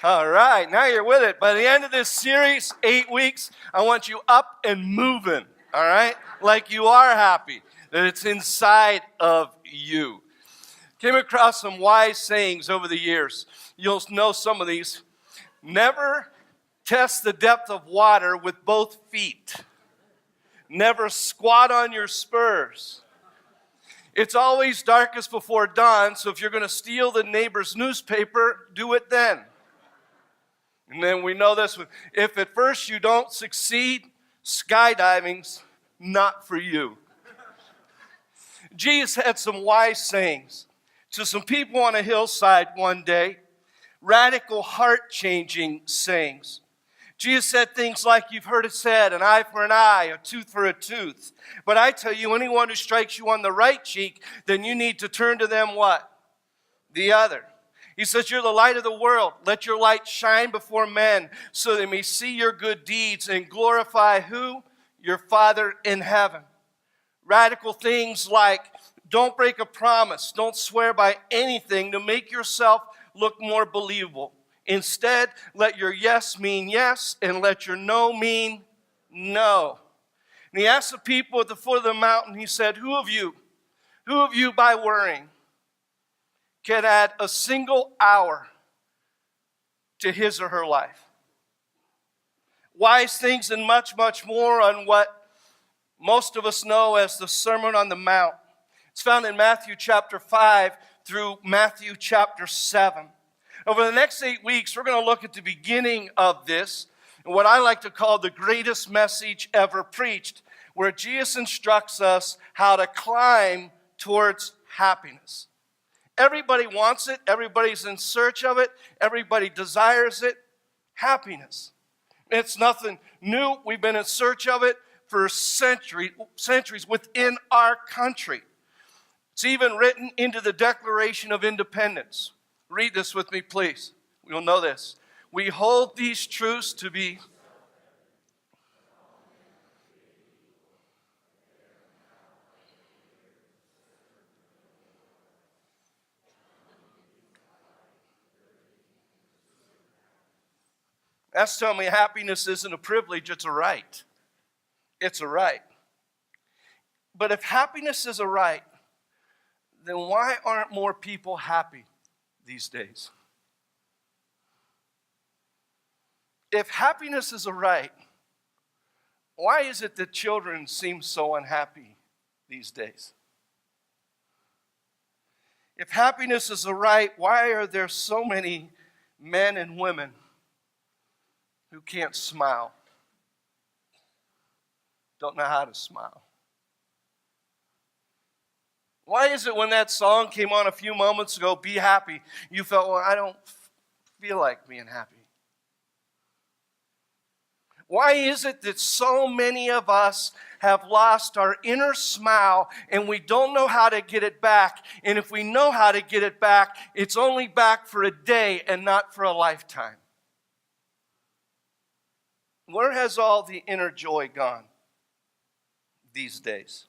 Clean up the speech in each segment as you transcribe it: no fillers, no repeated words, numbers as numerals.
All right, now you're with it. By the end of this series, 8 weeks, I want you up and moving, all right? Like you are happy, that it's inside of you. Came across some wise sayings over the years. You'll know some of these. Never test the depth of water with both feet. Never squat on your spurs. It's always darkest before dawn, so if you're going to steal the neighbor's newspaper, do it then. And then we know this one. If at first you don't succeed, skydiving's not for you. Jesus had some wise sayings to some people on a hillside one day, radical heart-changing sayings. Jesus said things like, you've heard it said, an eye for an eye, a tooth for a tooth. But I tell you, anyone who strikes you on the right cheek, then you need to turn to them what? The other. He says, you're the light of the world. Let your light shine before men so they may see your good deeds and glorify who? Your Father in heaven. Radical things like, don't break a promise. Don't swear by anything to make yourself look more believable. Instead, let your yes mean yes and let your no mean no. And he asked the people at the foot of the mountain, he said, who of you by worrying can add a single hour to his or her life? Wise things and much, much more on what most of us know as the Sermon on the Mount. It's found in Matthew chapter 5 through Matthew chapter 7. Over the next 8 weeks, we're going to look at the beginning of this, what I like to call the greatest message ever preached, where Jesus instructs us how to climb towards happiness. Everybody wants it. Everybody's in search of it. Everybody desires it. Happiness. It's nothing new. We've been in search of it for centuries within our country. It's even written into the Declaration of Independence. Read this with me, please. You'll know this. We hold these truths to be That's telling me happiness isn't a privilege, it's a right. It's a right. But if happiness is a right, then why aren't more people happy these days? If happiness is a right, why is it that children seem so unhappy these days? If happiness is a right, why are there so many men and women who can't smile? Don't know how to smile. Why is it when that song came on a few moments ago, Be Happy, you felt, well, I don't feel like being happy? Why is it that so many of us have lost our inner smile and we don't know how to get it back? And if we know how to get it back, it's only back for a day and not for a lifetime. Where has all the inner joy gone these days?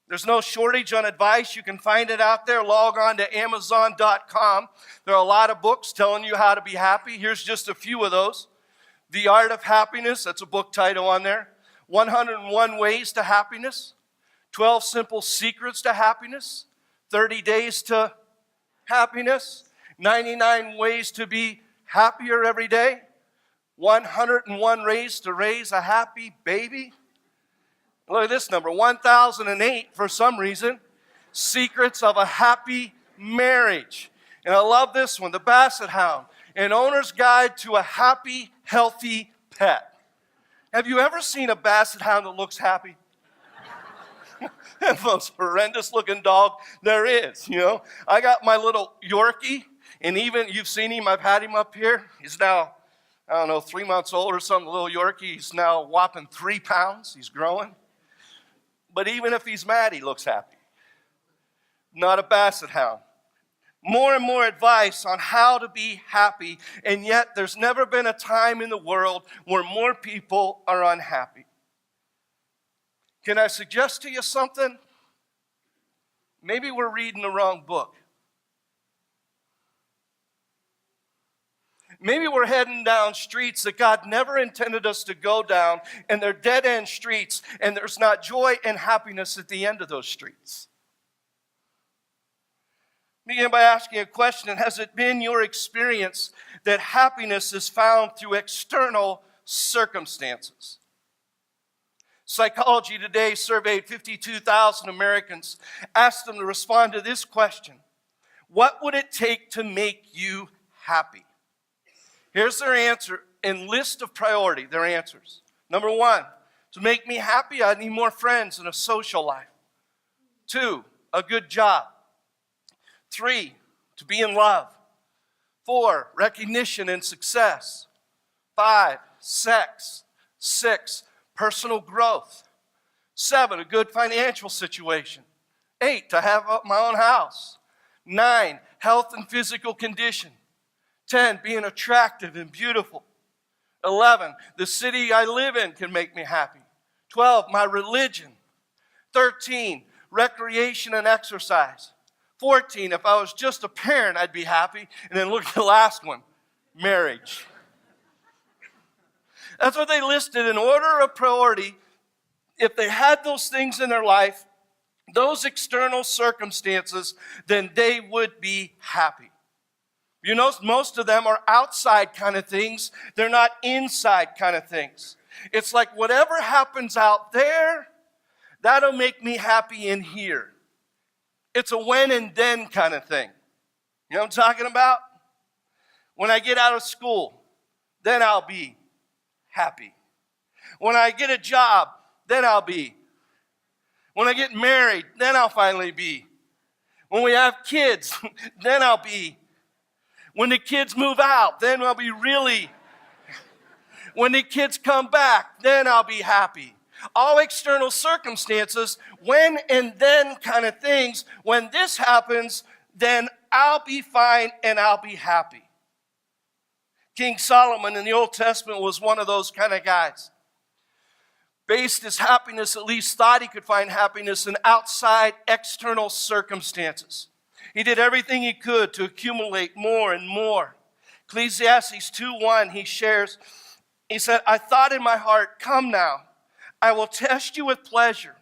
There's no shortage on advice. You can find it out there. Log on to Amazon.com. There are a lot of books telling you how to be happy. Here's just a few of those. The Art of Happiness, that's a book title on there. 101 Ways to Happiness. 12 Simple Secrets to Happiness. 30 Days to Happiness. 99 Ways to be Happier Every Day. 101 Ways to Raise a Happy Baby. Look at this number, 1008 for some reason. Secrets of a Happy Marriage. And I love this one, The Basset Hound, An Owner's Guide to a Happy, Healthy Pet. Have you ever seen a Basset Hound that looks happy? The most horrendous looking dog there is, you know. I got my little Yorkie, and even, you've seen him, I've had him up here. He's now, 3 months old or something, little Yorkie. He's now whopping 3 pounds. He's growing. But even if he's mad, he looks happy. Not a Basset Hound. More and more advice on how to be happy, and yet there's never been a time in the world where more people are unhappy. Can I suggest to you something? Maybe we're reading the wrong book. Maybe we're heading down streets that God never intended us to go down, and they're dead-end streets, and there's not joy and happiness at the end of those streets. Begin by asking a question. Has it been your experience that happiness is found through external circumstances? Psychology Today surveyed 52,000 Americans, asked them to respond to this question: what would it take to make you happy? Here's their answer in list of priority, their answers. Number 1, to make me happy, I need more friends and a social life. 2, a good job. 3, to be in love. 4, recognition and success. 5, sex. 6, personal growth. 7, a good financial situation. 8, to have my own house. 9, health and physical condition. 10, being attractive and beautiful. 11, the city I live in can make me happy. 12, my religion. 13, recreation and exercise. 14, if I was just a parent, I'd be happy. And then look at the last one, marriage. That's what they listed in order of priority. If they had those things in their life, those external circumstances, then they would be happy. You know, most of them are outside kind of things. They're not inside kind of things. It's like whatever happens out there, that'll make me happy in here. It's a when and then kind of thing. You know what I'm talking about? When I get out of school, then I'll be happy. When I get a job, then I'll be. When I get married, then I'll finally be. When we have kids, then I'll be. When the kids move out, then I'll be really. When the kids come back, then I'll be happy. All external circumstances, when and then kind of things. When this happens, then I'll be fine and I'll be happy. King Solomon in the Old Testament was one of those kind of guys. Based his happiness, at least thought he could find happiness in outside external circumstances. He did everything he could to accumulate more and more. Ecclesiastes 2:1, he shares, he said, I thought in my heart, come now, I will test you with pleasure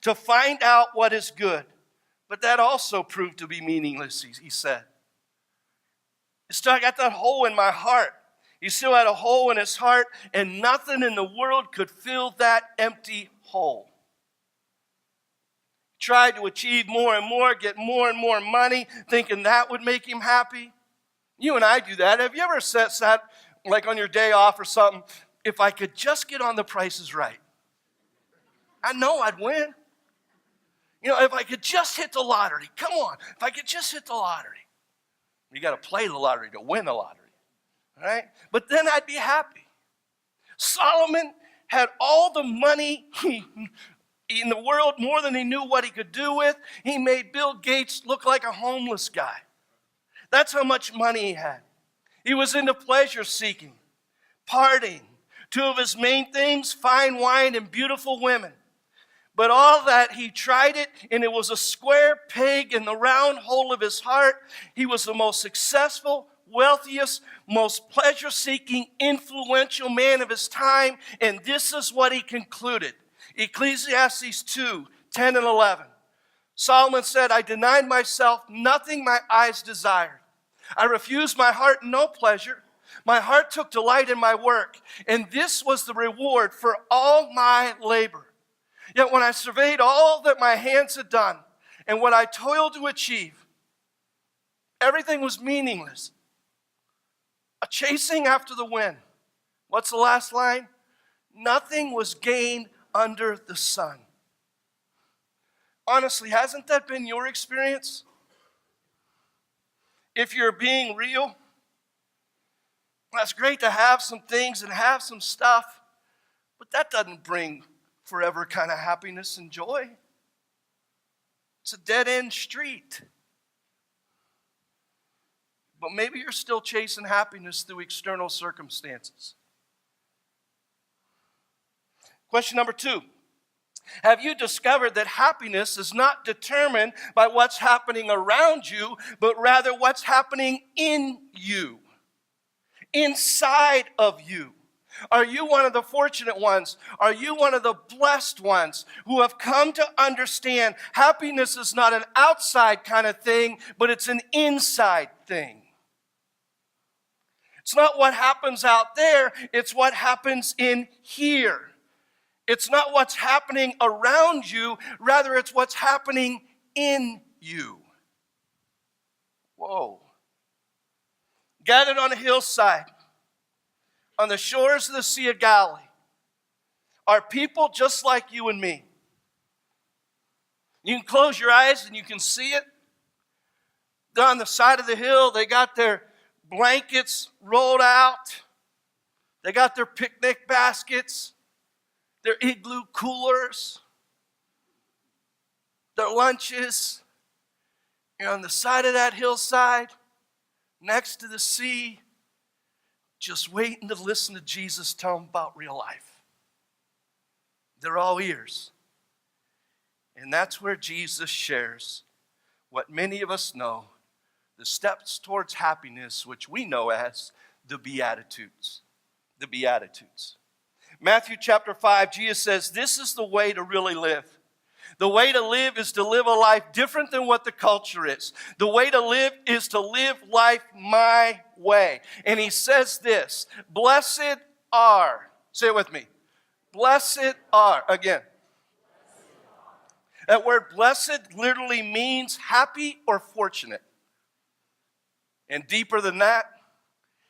to find out what is good. But that also proved to be meaningless, he said. I got that hole in my heart. He still had a hole in his heart, and nothing in the world could fill that empty hole. Tried to achieve more and more, get more and more money, thinking that would make him happy. You and I do that. Have you ever sat like on your day off or something, if I could just get on The Price is Right, I know I'd win. You know, if I could just hit the lottery, come on, if I could just hit the lottery. You got to play the lottery to win the lottery, all right? But then I'd be happy. Solomon had all the money in the world, more than he knew what he could do with. He made Bill Gates look like a homeless guy. That's how much money he had. He was into pleasure seeking, partying. 2 of his main things, fine wine and beautiful women. But all that, he tried it, and it was a square peg in the round hole of his heart. He was the most successful, wealthiest, most pleasure-seeking, influential man of his time, and this is what he concluded. Ecclesiastes 2:10 and 11. Solomon said, I denied myself nothing my eyes desired. I refused my heart no pleasure. My heart took delight in my work, and this was the reward for all my labor. Yet when I surveyed all that my hands had done and what I toiled to achieve, everything was meaningless. A chasing after the wind. What's the last line? Nothing was gained under the sun. Honestly, hasn't that been your experience? If you're being real, that's great to have some things and have some stuff, but that doesn't bring forever kind of happiness and joy. It's a dead-end street. But maybe you're still chasing happiness through external circumstances. Question number 2. Have you discovered that happiness is not determined by what's happening around you, but rather what's happening in you? inside of you. Are you one of the fortunate ones? Are you one of the blessed ones who have come to understand happiness is not an outside kind of thing, but it's an inside thing? It's not what happens out there, it's what happens in here. It's not what's happening around you, rather it's what's happening in you. Whoa. Gathered on a hillside, on the shores of the Sea of Galilee, are people just like you and me. You can close your eyes and you can see it. They're on the side of the hill. They got their blankets rolled out. They got their picnic baskets, their igloo coolers, their lunches. You're on the side of that hillside, next to the sea, just waiting to listen to Jesus tell them about real life. They're all ears. And that's where Jesus shares what many of us know, the steps towards happiness, which we know as the Beatitudes. The Beatitudes. Matthew chapter 5, Jesus says, this is the way to really live. The way to live is to live a life different than what the culture is. The way to live is to live life my way. And he says this, blessed are, say it with me, blessed are, again. That word blessed literally means happy or fortunate. And deeper than that,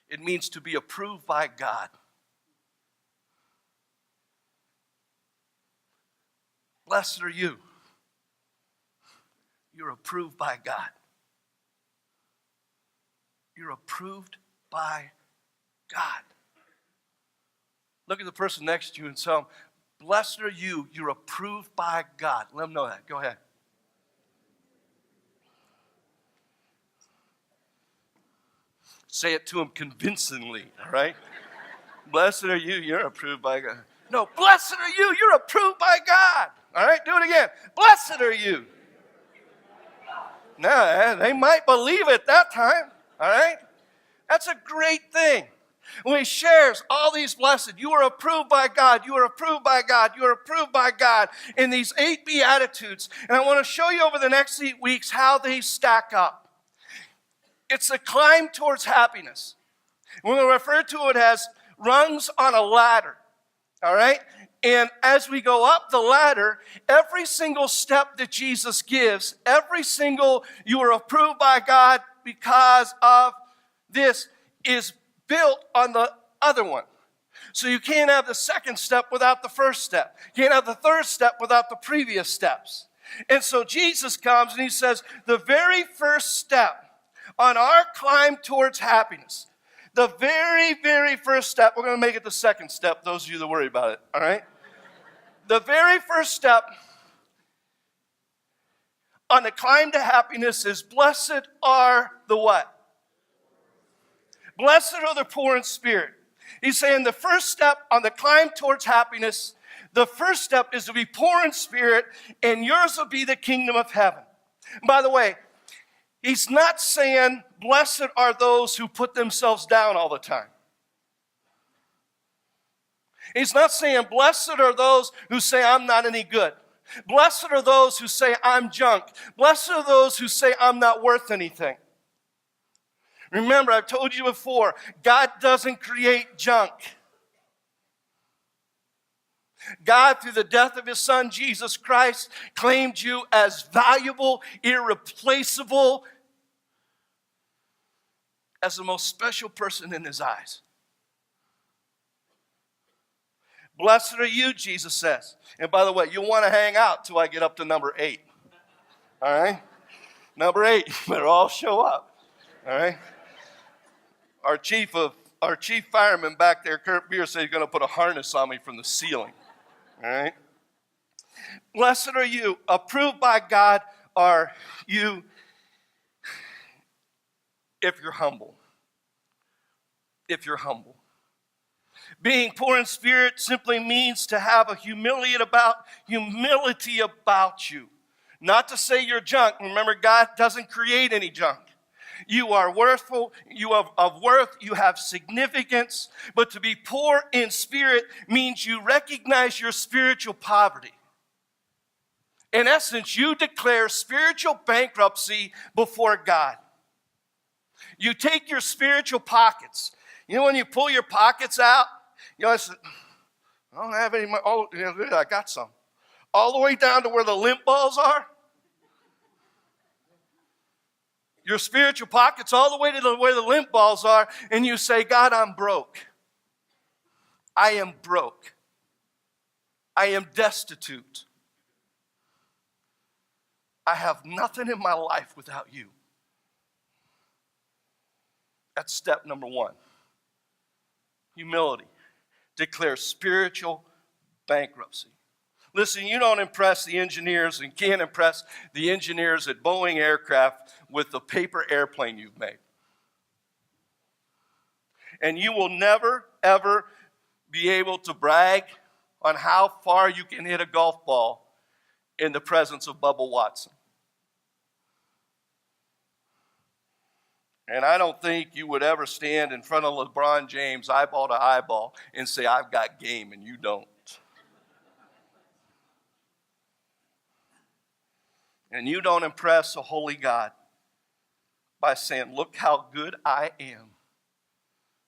it means to be approved by God. Blessed are you. You're approved by God. You're approved by God. Look at the person next to you and tell them, blessed are you. You're approved by God. Let them know that. Go ahead. Say it to them convincingly, all right? Blessed are you, you're approved by God. No, blessed are you, you're approved by God. All right, do it again. Blessed are you. Now, they might believe it that time, all right? That's a great thing. When he shares all these blessed, you are approved by God, you are approved by God, you are approved by God in these 8 Beatitudes. And I want to show you over the next 8 weeks how they stack up. It's a climb towards happiness. We're going to refer to it as rungs on a ladder, all right? And as we go up the ladder, every single step that Jesus gives, every single you are approved by God because of this is built on the other one. So you can't have the second step without the first step. You can't have the third step without the previous steps. And so Jesus comes and he says, the very first step on our climb towards happiness, the very, very first step, we're going to make it the second step, those of you that worry about it, all right? The very first step on the climb to happiness is blessed are the what? Blessed are the poor in spirit. He's saying the first step on the climb towards happiness, the first step is to be poor in spirit, and yours will be the kingdom of heaven. And by the way, he's not saying blessed are those who put themselves down all the time. He's not saying blessed are those who say I'm not any good. Blessed are those who say I'm junk. Blessed are those who say I'm not worth anything. Remember, I've told you before, God doesn't create junk. God, through the death of his son, Jesus Christ, claimed you as valuable, irreplaceable, as the most special person in his eyes. Blessed are you, Jesus says. And by the way, you'll want to hang out till I get up to number 8. All right? Number 8, you better all show up. All right? Our chief fireman back there, Kurt Beer, said he's going to put a harness on me from the ceiling. All right? Blessed are you, approved by God are you if you're humble. If you're humble. Being poor in spirit simply means to have a humility about you. Not to say you're junk. Remember, God doesn't create any junk. You are worthful, you are of worth, you have significance. But to be poor in spirit means you recognize your spiritual poverty. In essence, you declare spiritual bankruptcy before God. You take your spiritual pockets. You know when you pull your pockets out, I said, I don't have any money. Oh, I got some. All the way down to where the limp balls are. Your spiritual pockets all the way to where the limp balls are, and you say, God, I'm broke. I am broke. I am destitute. I have nothing in my life without you. That's step number one. Humility. Declare spiritual bankruptcy. Listen, you don't impress the engineers and can't impress the engineers at Boeing Aircraft with the paper airplane you've made. And you will never, ever be able to brag on how far you can hit a golf ball in the presence of Bubba Watson. And I don't think you would ever stand in front of LeBron James eyeball to eyeball and say, I've got game and you don't. And you don't impress a holy God by saying, look how good I am.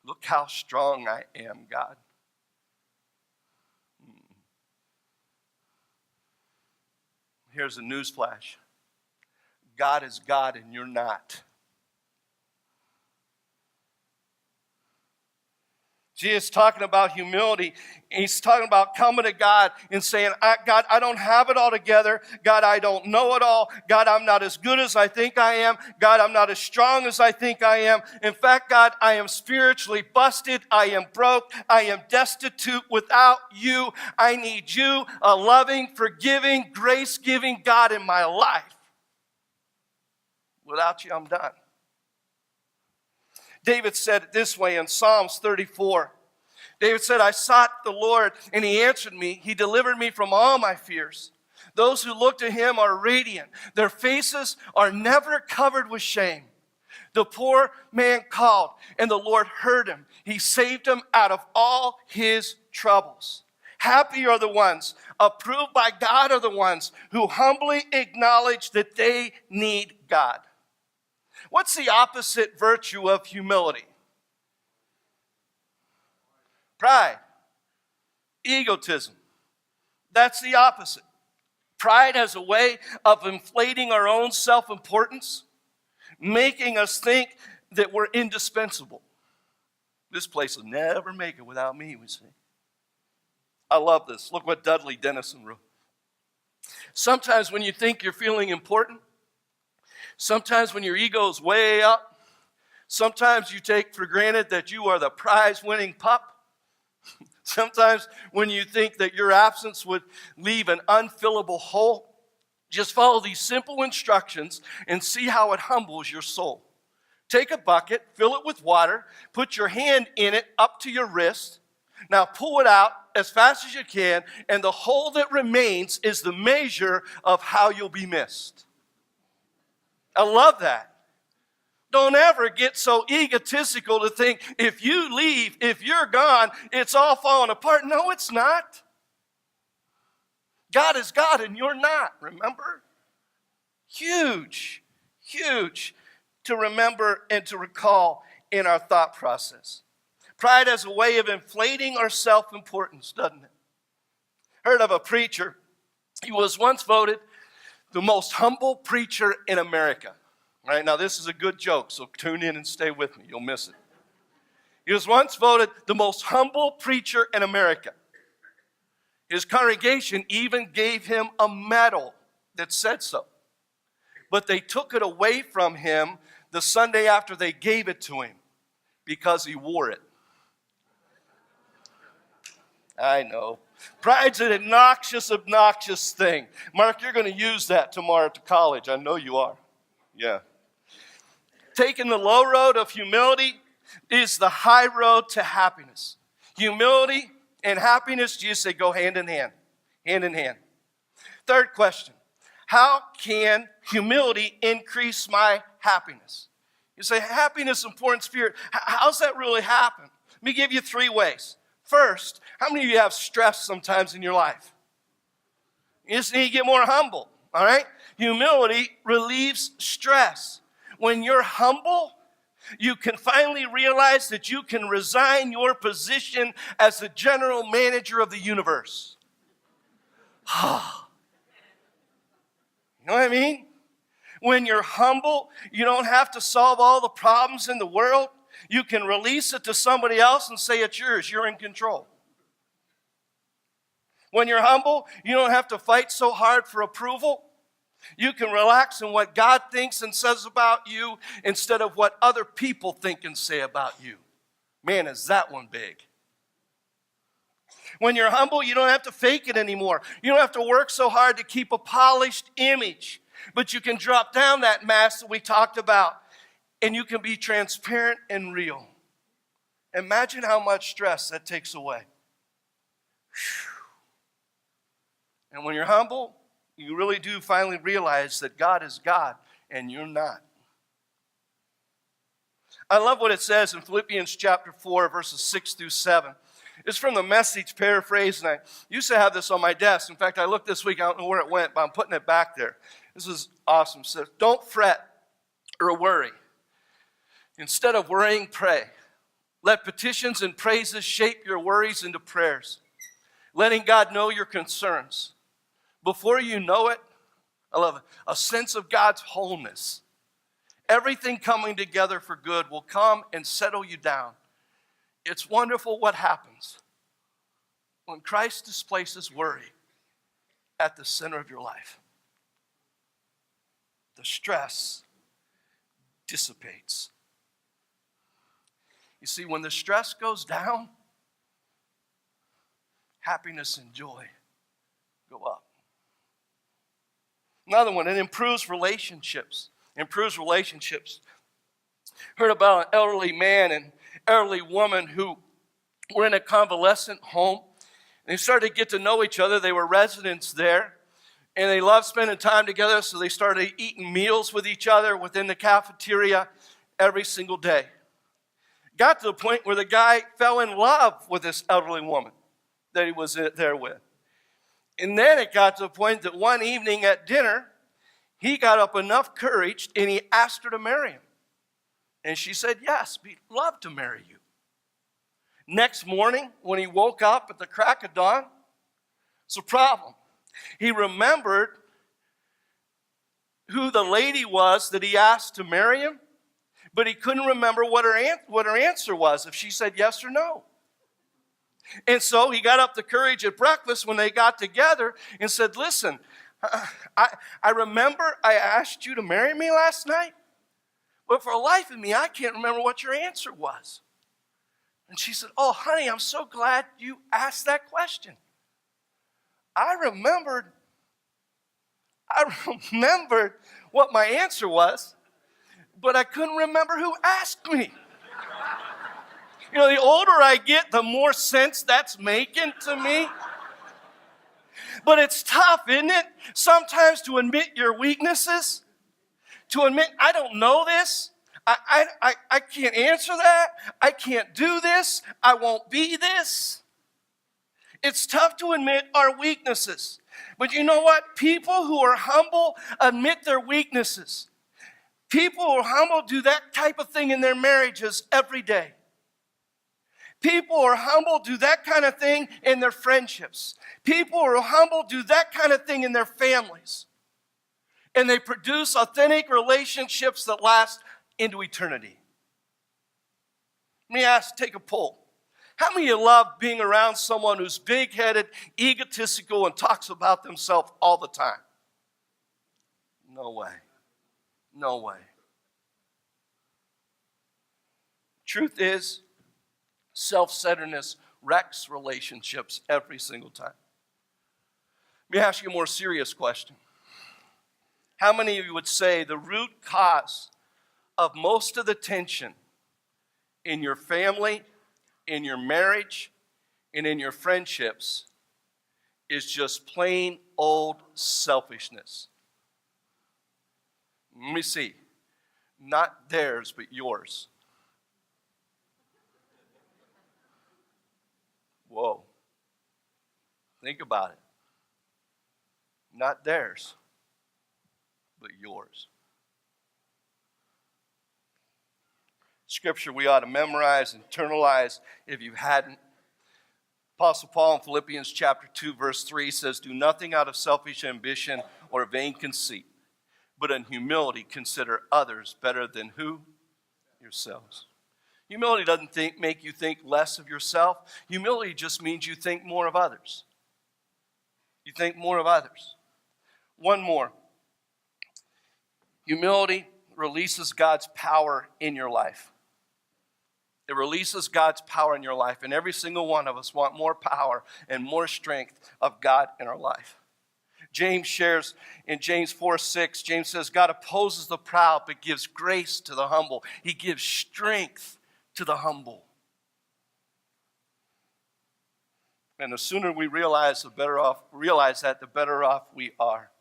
Look how strong I am, God. Here's a news flash. God is God and you're not. Jesus is talking about humility. He's talking about coming to God and saying, God, I don't have it all together. God, I don't know it all. God, I'm not as good as I think I am. God, I'm not as strong as I think I am. In fact, God, I am spiritually busted. I am broke. I am destitute without you. I need you, a loving, forgiving, grace-giving God in my life. Without you, I'm done. David said it this way in Psalms 34. David said, I sought the Lord, and he answered me. He delivered me from all my fears. Those who look to him are radiant. Their faces are never covered with shame. The poor man called, and the Lord heard him. He saved him out of all his troubles. Happy are the ones, approved by God are the ones who humbly acknowledge that they need God. What's the opposite virtue of humility? Pride. Egotism. That's the opposite. Pride has a way of inflating our own self-importance, making us think that we're indispensable. This place will never make it without me, we say. I love this. Look what Dudley Dennison wrote. Sometimes when you think you're feeling important, sometimes when your ego is way up, sometimes you take for granted that you are the prize-winning pup. Sometimes when you think that your absence would leave an unfillable hole, just follow these simple instructions and see how it humbles your soul. Take a bucket, fill it with water, put your hand in it up to your wrist. Now pull it out as fast as you can, and the hole that remains is the measure of how you'll be missed. I love that. Don't ever get so egotistical to think if you leave, if you're gone, it's all falling apart. No, it's not. God is God and you're not, remember? Huge, huge to remember and to recall in our thought process. Pride has a way of inflating our self-importance, doesn't it? Heard of a preacher. He was once voted the most humble preacher in America. All right, now this is a good joke, so tune in and stay with me. You'll miss it. He was once voted the most humble preacher in America. His congregation even gave him a medal that said so. But they took it away from him the Sunday after they gave it to him because he wore it. I know. Pride's an obnoxious thing. Mark, you're going to use that tomorrow to college. I know you are. Yeah. Taking the low road of humility is the high road to happiness. Humility and happiness, Jesus said, go hand in hand. Hand in hand. Third question. How can humility increase my happiness? You say, happiness and poor in spirit. How's that really happen? Let me give you 3 ways. First, how many of you have stress sometimes in your life? You just need to get more humble, all right? Humility relieves stress. When you're humble, you can finally realize that you can resign your position as the general manager of the universe. You know what I mean? When you're humble, you don't have to solve all the problems in the world. You can release it to somebody else and say it's yours. You're in control. When you're humble, you don't have to fight so hard for approval. You can relax in what God thinks and says about you instead of what other people think and say about you. Man, is that one big. When you're humble, you don't have to fake it anymore. You don't have to work so hard to keep a polished image. But you can drop down that mask that we talked about, and you can be transparent and real. Imagine how much stress that takes away. And when you're humble, you really do finally realize that God is God and you're not. I love what it says in Philippians chapter 4, verses 6 through 7. It's from the Message paraphrase, and I used to have this on my desk. In fact, I looked this week, I don't know where it went, but I'm putting it back there. This is awesome. It says, don't fret or worry. Instead of worrying, pray. Let petitions and praises shape your worries into prayers, letting God know your concerns. Before you know it, I love it, a sense of God's wholeness. Everything coming together for good will come and settle you down. It's wonderful what happens when Christ displaces worry at the center of your life. The stress dissipates. You see, when the stress goes down, happiness and joy go up. Another one, it improves relationships. Heard about an elderly man and elderly woman who were in a convalescent home. They started to get to know each other. They were residents there. And they loved spending time together, so they started eating meals with each other within the cafeteria every single day. Got to the point where the guy fell in love with this elderly woman that he was there with. And then it got to the point that one evening at dinner, he got up enough courage and he asked her to marry him. And she said, yes, we'd love to marry you. Next morning, when he woke up at the crack of dawn, it's a problem. He remembered who the lady was that he asked to marry him, but he couldn't remember what her answer was, if she said yes or no. And so he got up the courage at breakfast when they got together and said, listen, I remember I asked you to marry me last night, but for the life of me, I can't remember what your answer was. And she said, oh, honey, I'm so glad you asked that question. I remembered what my answer was, but I couldn't remember who asked me. You know, the older I get, the more sense that's making to me. But it's tough, isn't it? Sometimes to admit your weaknesses, to admit, I don't know this, I can't answer that, I can't do this, I won't be this. It's tough to admit our weaknesses. But you know what? People who are humble admit their weaknesses. People who are humble do that type of thing in their marriages every day. People who are humble do that kind of thing in their friendships. People who are humble do that kind of thing in their families. And they produce authentic relationships that last into eternity. Let me take a poll. How many of you love being around someone who's big-headed, egotistical, and talks about themselves all the time? No way. No way. Truth is, self-centeredness wrecks relationships every single time. Let me ask you a more serious question. How many of you would say the root cause of most of the tension in your family, in your marriage, and in your friendships is just plain old selfishness? Let me see. Not theirs, but yours. Whoa. Think about it. Not theirs, but yours. Scripture we ought to memorize, internalize if you hadn't. Apostle Paul in Philippians chapter 2, verse 3 says, do nothing out of selfish ambition or vain conceit, but in humility consider others better than who? Yourselves. Humility doesn't make you think less of yourself. Humility just means you think more of others. You think more of others. One more. Humility releases God's power in your life. It releases God's power in your life. And every single one of us want more power and more strength of God in our life. James shares in James 4:6, James says, God opposes the proud but gives grace to the humble. He gives strength to the humble. And the sooner we realize that, the better off we are.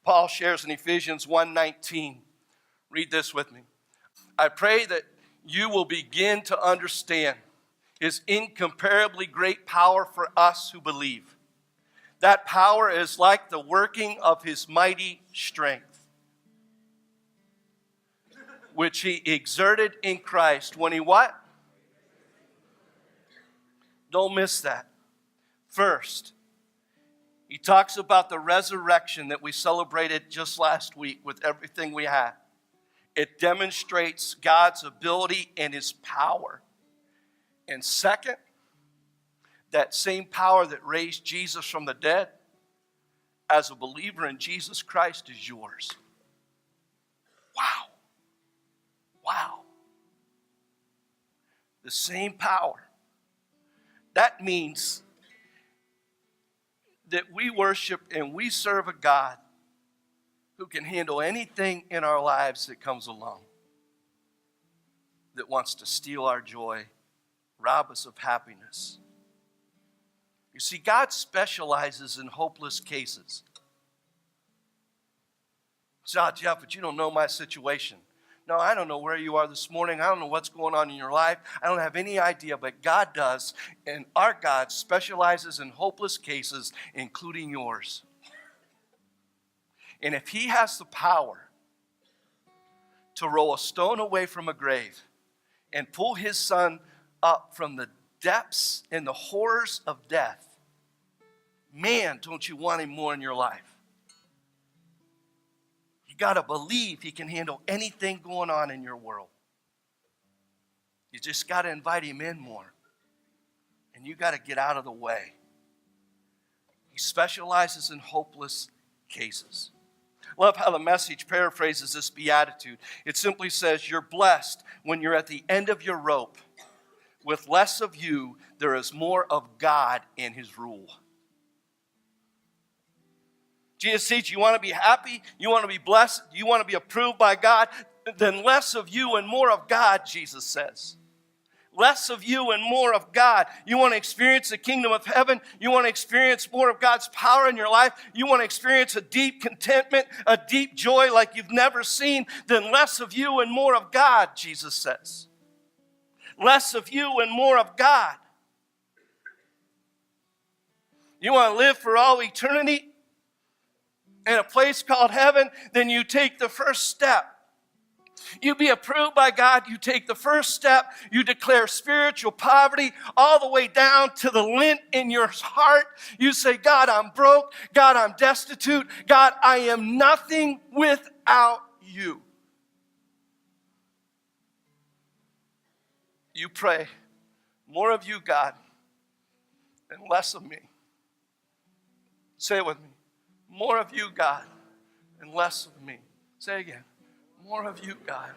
Paul shares in Ephesians 1:19. Read this with me. I pray that you will begin to understand his incomparably great power for us who believe. That power is like the working of his mighty strength, which he exerted in Christ when he what? Don't miss that. First, he talks about the resurrection that we celebrated just last week with everything we had. It demonstrates God's ability and his power. And second, that same power that raised Jesus from the dead, as a believer in Jesus Christ, is yours. Wow. Wow. The same power. That means that we worship and we serve a God who can handle anything in our lives that comes along, that wants to steal our joy, rob us of happiness. You see, God specializes in hopeless cases. So, Jeff, but you don't know my situation. No, I don't know where you are this morning. I don't know what's going on in your life. I don't have any idea, but God does. And our God specializes in hopeless cases, including yours. And if he has the power to roll a stone away from a grave and pull his son up from the depths and the horrors of death, man, don't you want him more in your life? You got to believe he can handle anything going on in your world. You just got to invite him in more. And you got to get out of the way. He specializes in hopeless cases. Love how the Message paraphrases this beatitude. It simply says, you're blessed when you're at the end of your rope. With less of you, there is more of God in his rule. Jesus says, you want to be happy? You want to be blessed? You want to be approved by God? Then less of you and more of God, Jesus says. Less of you and more of God. You want to experience the kingdom of heaven? You want to experience more of God's power in your life? You want to experience a deep contentment, a deep joy like you've never seen? Then less of you and more of God, Jesus says. Less of you and more of God. You want to live for all eternity in a place called heaven? Then you take the first step. You be approved by God, you take the first step, you declare spiritual poverty all the way down to the lint in your heart. You say, God, I'm broke. God, I'm destitute. God, I am nothing without you. You pray, more of you, God, and less of me. Say it with me. More of you, God, and less of me. Say it again. More of you, God,